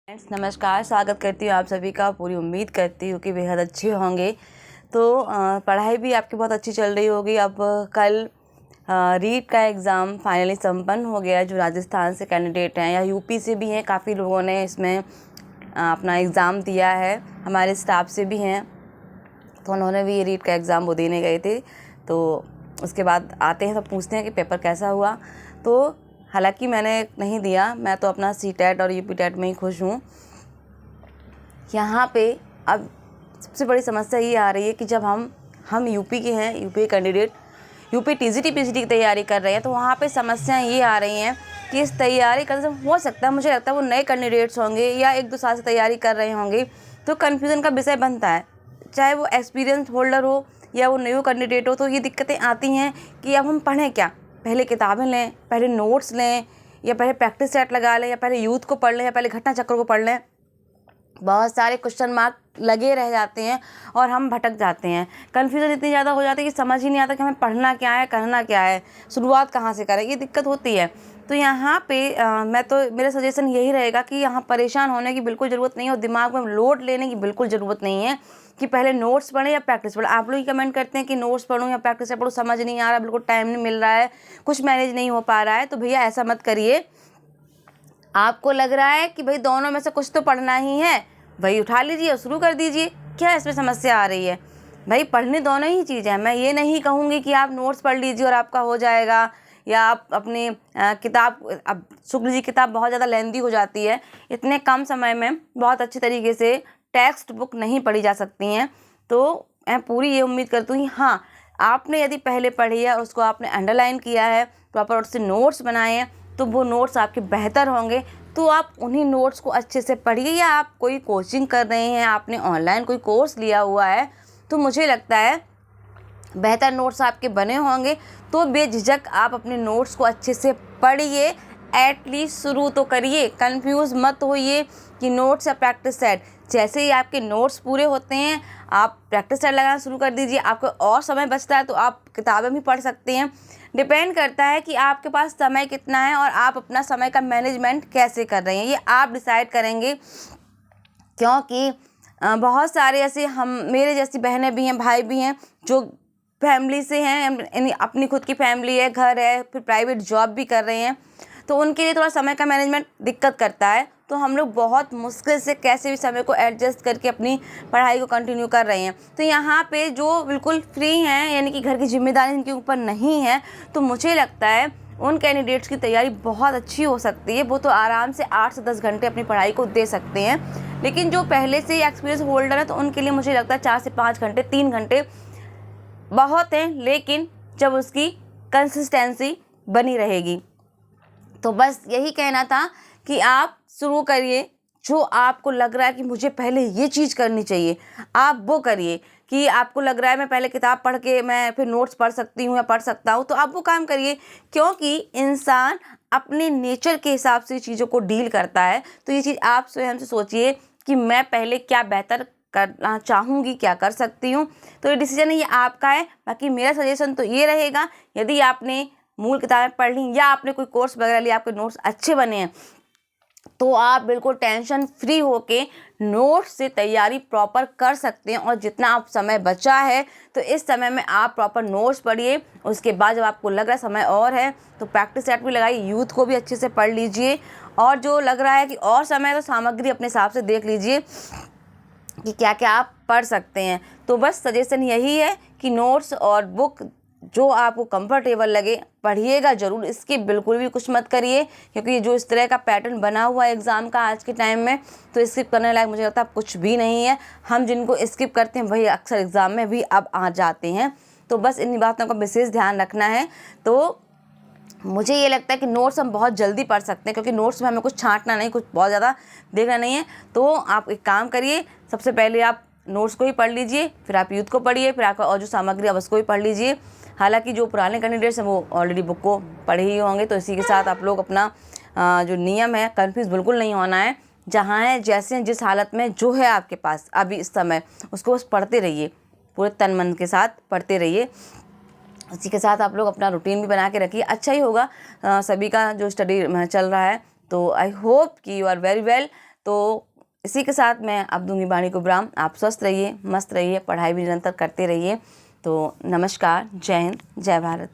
Friends नमस्कार, स्वागत करती हूँ आप सभी का। पूरी उम्मीद करती हूँ कि बेहद अच्छे होंगे। तो पढ़ाई भी आपकी बहुत अच्छी चल रही होगी। अब कल रीट का एग्ज़ाम फाइनली संपन्न हो गया। जो राजस्थान से कैंडिडेट हैं या यूपी से भी हैं, काफ़ी लोगों ने इसमें अपना एग्ज़ाम दिया है। हमारे स्टाफ से भी हैं, तो उन्होंने भी ये रीट का एग्ज़ाम वो देने गए थे। तो उसके बाद आते हैं तो पूछते हैं कि पेपर कैसा हुआ। तो हालांकि मैंने नहीं दिया, मैं तो अपना सीटेट और यूपीटेट में ही खुश हूँ। यहाँ पे अब सबसे बड़ी समस्या ये आ रही है कि जब हम यूपी के हैं, UP candidate UP TGT PGT की तैयारी कर रहे हैं, तो वहाँ पे समस्याएं ये आ रही हैं कि इस तैयारी करने से हो सकता है, मुझे लगता है वो नए कैंडिडेट्स होंगे या 1-2 साल से तैयारी कर रहे होंगे, तो कन्फ्यूज़न का विषय बनता है। चाहे वो एक्सपीरियंस होल्डर हो या वो न्यू कैंडिडेट हो, तो ये दिक्कतें आती हैं कि अब हम पढ़ें क्या। पहले किताबें लें, पहले नोट्स लें, या पहले प्रैक्टिस सेट लगा लें, या पहले यूथ को पढ़ लें, या पहले घटना चक्र को पढ़ लें। बहुत सारे क्वेश्चन मार्क लगे रह जाते हैं और हम भटक जाते हैं। कन्फ्यूज़न इतनी ज़्यादा हो जाती है कि समझ ही नहीं आता कि हमें पढ़ना क्या है, करना क्या है, शुरुआत कहाँ से करें। ये दिक्कत होती है। तो यहाँ पे मेरा सजेशन यही रहेगा कि यहाँ परेशान होने की बिल्कुल ज़रूरत नहीं है और दिमाग में लोड लेने की बिल्कुल ज़रूरत नहीं है कि पहले नोट्स पढ़ें या प्रैक्टिस पढ़ें। आप लोग ही कमेंट करते हैं कि नोट्स पढ़ूँ या प्रैक्टिस पढ़ूँ, समझ नहीं आ रहा, बिल्कुल टाइम नहीं मिल रहा है, कुछ मैनेज नहीं हो पा रहा है। तो भैया ऐसा मत करिए। आपको लग रहा है कि भाई दोनों में से कुछ तो पढ़ना ही है, वही उठा लीजिए और शुरू कर दीजिए। क्या इसमें समस्या आ रही है? भाई पढ़ने दोनों ही चीज़ें हैं। मैं ये नहीं कहूँगी कि आप नोट्स पढ़ लीजिए और आपका हो जाएगा, या आप अपनी किताब, अब शुक्ल जी किताब बहुत ज़्यादा लेंदी हो जाती है, इतने कम समय में बहुत अच्छे तरीके से टेक्स्ट बुक नहीं पढ़ी जा सकती हैं। तो मैं पूरी ये उम्मीद करती हूँ कि हाँ, आपने यदि पहले पढ़ी है और उसको आपने अंडरलाइन किया है, प्रॉपर उससे नोट्स बनाए हैं, तो वो नोट्स आपके बेहतर होंगे। तो आप उन्हीं नोट्स को अच्छे से पढ़िए। या आप कोई कोचिंग कर रहे हैं, आपने ऑनलाइन कोई कोर्स लिया हुआ है, तो मुझे लगता है बेहतर नोट्स आपके बने होंगे। तो बेझिझक आप अपने नोट्स को अच्छे से पढ़िए, एटलीस्ट शुरू तो करिए। कंफ्यूज मत होइए कि नोट्स या प्रैक्टिस सेट। जैसे ही आपके नोट्स पूरे होते हैं, आप प्रैक्टिस सेट लगाना शुरू कर दीजिए। आपको और समय बचता है तो आप किताबें भी पढ़ सकते हैं। डिपेंड करता है कि आपके पास समय कितना है और आप अपना समय का मैनेजमेंट कैसे कर रहे हैं, ये आप डिसाइड करेंगे। क्योंकि बहुत सारे ऐसे मेरे जैसी बहनें भी हैं, भाई भी हैं, जो फैमिली से हैं, यानी अपनी खुद की फैमिली है, घर है, फिर प्राइवेट जॉब भी कर रहे हैं, तो उनके लिए थोड़ा समय का मैनेजमेंट दिक्कत करता है। तो हम लोग बहुत मुश्किल से कैसे भी समय को एडजस्ट करके अपनी पढ़ाई को कंटिन्यू कर रहे हैं। तो यहाँ पे जो बिल्कुल फ्री हैं, यानी कि घर की जिम्मेदारी इनके ऊपर नहीं है, तो मुझे लगता है उन कैंडिडेट्स की तैयारी बहुत अच्छी हो सकती है। वो तो आराम से 8 से 10 घंटे अपनी पढ़ाई को दे सकते हैं। लेकिन जो पहले से ही एक्सपीरियंस होल्डर है, तो उनके लिए मुझे लगता है 4 से 5 घंटे, 3 घंटे बहुत हैं। लेकिन जब उसकी कंसिस्टेंसी बनी रहेगी, तो बस यही कहना था कि आप शुरू करिए। जो आपको लग रहा है कि मुझे पहले ये चीज़ करनी चाहिए, आप वो करिए। कि आपको लग रहा है मैं पहले किताब पढ़ के मैं फिर नोट्स पढ़ सकती हूँ या पढ़ सकता हूँ, तो आप वो काम करिए। क्योंकि इंसान अपने नेचर के हिसाब से चीज़ों को डील करता है। तो ये चीज़ आप स्वयं से सोचिए कि मैं पहले क्या बेहतर करना चाहूँगी, क्या कर सकती हूँ। तो ये डिसीजन ये आपका है। बाकी मेरा सजेशन तो ये रहेगा, यदि आपने मूल किताबें पढ़ ली या आपने कोई कोर्स वगैरह लिया, आपके नोट्स अच्छे बने हैं, तो आप बिल्कुल टेंशन फ्री होके नोट्स से तैयारी प्रॉपर कर सकते हैं। और जितना आप समय बचा है, तो इस समय में आप प्रॉपर नोट्स पढ़िए। उसके बाद जब आपको लग रहा है समय और है, तो प्रैक्टिस सेट भी लगाइए, यूथ को भी अच्छे से पढ़ लीजिए। और जो लग रहा है कि और समय है, तो सामग्री अपने हिसाब से देख लीजिए कि क्या क्या आप पढ़ सकते हैं। तो बस सजेशन यही है कि नोट्स और बुक जो आपको कंफर्टेबल लगे पढ़िएगा ज़रूर। इसकी बिल्कुल भी कुछ मत करिए, क्योंकि जो इस तरह का पैटर्न बना हुआ है एग्ज़ाम का आज के टाइम में, तो स्किप करने लायक मुझे लगता है कुछ भी नहीं है। हम जिनको स्किप करते हैं वही अक्सर एग्ज़ाम में भी अब आ जाते हैं। तो बस इन बातों का विशेष ध्यान रखना है। तो मुझे ये लगता है कि नोट्स हम बहुत जल्दी पढ़ सकते हैं, क्योंकि नोट्स में हमें कुछ छांटना नहीं, कुछ बहुत ज़्यादा देखना नहीं है। तो आप एक काम करिए, सबसे पहले आप नोट्स को ही पढ़ लीजिए, फिर आप यूथ को पढ़िए, फिर आपका और जो सामग्री है उसको ही पढ़ लीजिए। हालांकि जो पुराने कैंडिडेट्स हैं वो ऑलरेडी बुक को पढ़े ही होंगे। तो इसी के साथ आप लोग अपना जो नियम है, कन्फ्यूज़ बिल्कुल नहीं होना है। जहाँ है, जैसे जिस हालत में जो है आपके पास अभी इस समय, उसको बस पढ़ते रहिए, पूरे तन मन के साथ पढ़ते रहिए। इसी के साथ आप लोग अपना रूटीन भी बना के रखिए, अच्छा ही होगा। सभी का जो स्टडी चल रहा है, तो आई होप कि यू आर वेरी वेल। तो इसी के साथ मैं अब दूंगी वाणी को विराम। आप स्वस्थ रहिए, मस्त रहिए, पढ़ाई भी निरंतर करते रहिए। तो नमस्कार, जय हिंद, जय भारत।